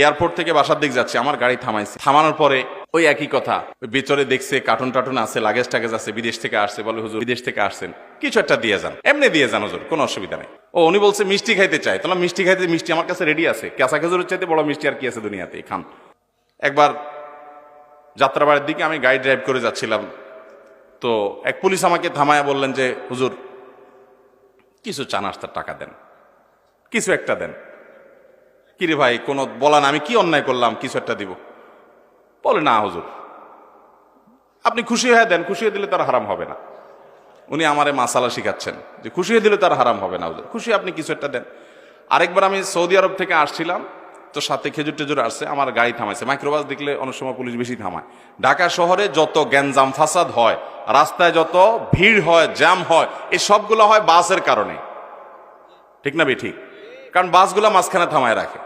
Airport থেকে বাসার দিক যাচ্ছি, আমার গাড়ি থামাইছে। থামানোর পরে ওই একই কথা, ওই ভিতরে দেখছে কার্টুন টার্টুন আছে, লাগেজ টাগেজ আছে, বিদেশ থেকে আসছে। বলে হুজুর বিদেশ থেকে আসছেন, কিছু একটা দিয়ে যান। এমনি দিয়ে যান হুজুর, কোনো অসুবিধা নেই। উনি বলছে মিষ্টি খাইতে চাই। তাহলে মিষ্টি খাইতে, মিষ্টি আমার কাছে রেডি আছে। কাঁচা খেজুরের চাইতে বড় মিষ্টি আর কি আছে দুনিয়াতে, খান। একবার যাত্রাবাড়ির দিকে আমি গাড়ি ড্রাইভ করে যাচ্ছিলাম, তো এক পুলিশ আমাকে থামায়া বললেন যে হুজুর কিছু চা নাস্তার টাকা দেন, কিছু একটা দেন। কিরে ভাই, কোনো বলান, আমি কি অন্যায় করলাম, কিছু একটা দিব? বলে না হুজুর, আপনি খুশি হয়ে দেন, খুশি হয়ে দিলে তার হারাম হবে না। উনি আমারে মাসালা শিখাচ্ছেন যে খুশি হয়ে দিলে তার হারাম হবে না হুজুর, খুশি আপনি কিছু একটা দেন। আরেকবার আমি সৌদি আরব থেকে আসছিলাম, তো সাথে খেজুর টেজুর আসছে, আমার গাড়ি থামাইছে। মাইক্রোবাস দেখলে অনেক সময় পুলিশ বেশি থামায়। ঢাকা শহরে যত গ্যাঞ্জাম ফাসাদ হয়, রাস্তায় যত ভিড় হয়, জ্যাম হয়, এই সবগুলো হয় বাসের কারণে, ঠিক না ঠিক? কারণ বাসগুলো মাঝখানে থামায় রাখে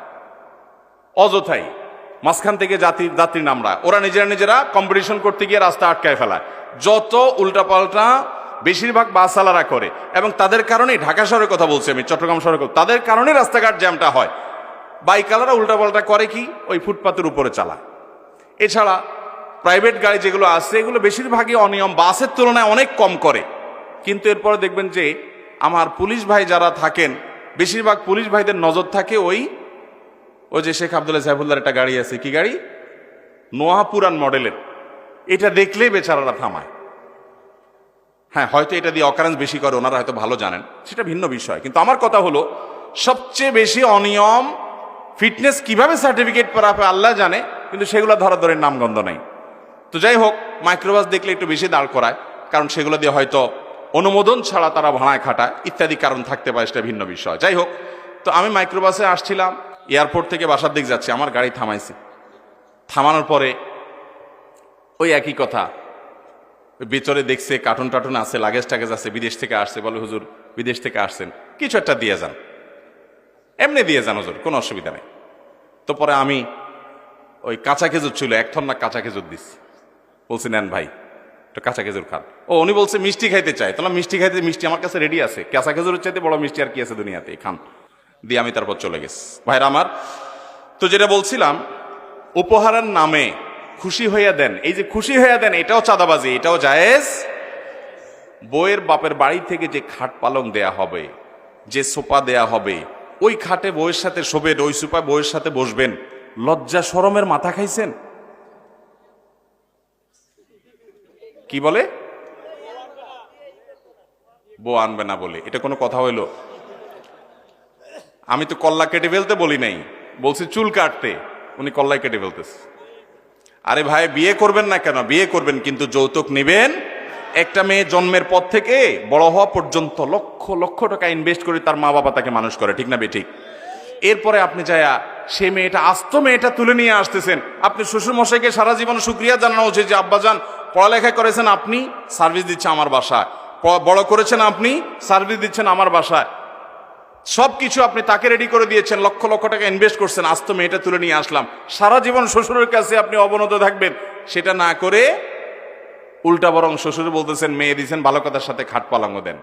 অযথাই, মাঝখান থেকে যাত্রী নামরা, ওরা নিজেরা কম্পিটিশন করতে গিয়ে রাস্তা আটকায় ফেলায়। যত উল্টাপাল্টা বেশিরভাগ বাসওয়ালারা করে, এবং তাদের কারণেই, ঢাকা শহরের কথা বলছি আমি, চট্টগ্রাম শহরের কথা, তাদের কারণেই রাস্তাঘাট জ্যামটা হয়। বাইকওয়ালারা উল্টাপাল্টা করে কি, ওই ফুটপাতের উপরে চালায়। এছাড়া প্রাইভেট গাড়ি যেগুলো আছে, এগুলো বেশিরভাগই অনিয়ম, বাসের তুলনায় অনেক কম করে। কিন্তু এরপরে দেখবেন যে আমার পুলিশ ভাই যারা থাকেন, বেশিরভাগ পুলিশ ভাইদের নজর থাকে ওই যে শেখ আব্দুল্লাহ সাইফুল্লাহর একটা গাড়ি আছে, কি গাড়ি, নোয়া পুরান মডেলের, এটা দেখলেই বেচারারা থামায়। হ্যাঁ, হয়তো এটা দিয়ে অকারেন্স বেশি করে, ওনারা হয়তো ভালো জানেন, সেটা ভিন্ন বিষয়। কিন্তু আমার কথা হলো, সবচেয়ে বেশি অনিয়ম, ফিটনেস কিভাবে সার্টিফিকেট করা হবে আল্লাহ জানে, কিন্তু সেগুলো ধরাধরের নামগন্ধ নাই। তো যাই হোক, মাইক্রোবাস দেখলে একটু বেশি দাঁড় করায়, কারণ সেগুলো দিয়ে হয়তো অনুমোদন ছাড়া তারা ভাড়ায় খাটায়, ইত্যাদি কারণ থাকতে পারে, সেটা ভিন্ন বিষয়। যাই হোক, তো আমি মাইক্রোবাসে আসছিলাম, এয়ারপোর্ট থেকে বাসার দিক যাচ্ছি, আমার গাড়ি থামাইছে। থামানোর পরে ওই একই কথা, ওই ভিতরে দেখছে কার্টুন টার্টুন আছে, লাগেজ টাগেজ আছে, বিদেশ থেকে আসছে। বলে হুজুর বিদেশ থেকে আসছেন, কিছু একটা দিয়ে যান। এমনি দিয়ে যান হুজুর, কোনো অসুবিধা নেই। তো পরে আমি ওই কাঁচা খেজুর ছিল, এক ঠন্না কাঁচা খেজুর দিচ্ছি। বলছি নেন ভাই, একটু কাঁচা খেজুর খান। উনি বলছে মিষ্টি খাইতে চাই। তাহলে মিষ্টি খাইতে, মিষ্টি আমার কাছে রেডি আছে। কাঁচা খেজুরের চাইতে বড় মিষ্টি আর কি আছে দুনিয়াতে, খান। দিয়ে আমি তারপর চলে গেছি। ভাইরা আমার, তো যেটা বলছিলাম, উপহারের নামে খুশি হইয়া দেন, এই যে খুশি হইয়া দেন, এটাও চাঁদাবাজি, এটাও জায়েজ। বইয়ের বাপের বাড়ি থেকে যে খাট পালং দেয়া হবে, যে সোফা দেয়া হবে, ওই খাটে বইয়ের সাথে শোবেন, ওই সোফায় বইয়ের সাথে বসবেন, লজ্জা শরমের মাথা খাইছেন? কি বলে? বউ আনবে না বলে, এটা কোনো কথা হইলো? আমি তো কল্লা কেটে ফেলতে বলি নাই, বলছি চুল কাটতে, উনি কল্লাই কেটে ফেলতেছে। আরে ভাই, বিয়ে করবেন না কেন? বিয়ে করবেন, কিন্তু যৌতুক নেবেন। একটা মেয়ে জন্মের পর থেকে বড় হওয়া পর্যন্ত লক্ষ লক্ষ টাকা ইনভেস্ট করে তার মা বাবা তাকে মানুষ করে, ঠিক না বেঠিক? এরপরে আপনি যায়া সে মেয়েটা, আস্ত মেয়েটা তুলে নিয়ে আসতেছেন। আপনি শ্বশুর মশাইকে সারা জীবন শুকরিয়া জানানো উচিত যে আব্বাজান পড়ালেখা করেছেন আপনি, সার্ভিস দিচ্ছে আমার বাসায়, বড় করেছেন আপনি, সার্ভিস দিচ্ছেন আমার বাসায়, সবকিছু আপনি তাকে রেডি করে দিয়েছেন, লক্ষ লক্ষ টাকা ইনভেস্ট করছেন, আস্ত মেয়েটা তুলে নিয়ে আসলাম। সারা জীবন শ্বশুরের কাছে আপনি অবনত থাকবেন, সেটা না করে উল্টা বরং শ্বশুর বলতেছেন মেয়ে দিয়েছেন, ভালো কথার সাথে খাট পালাঙ্গ দেন।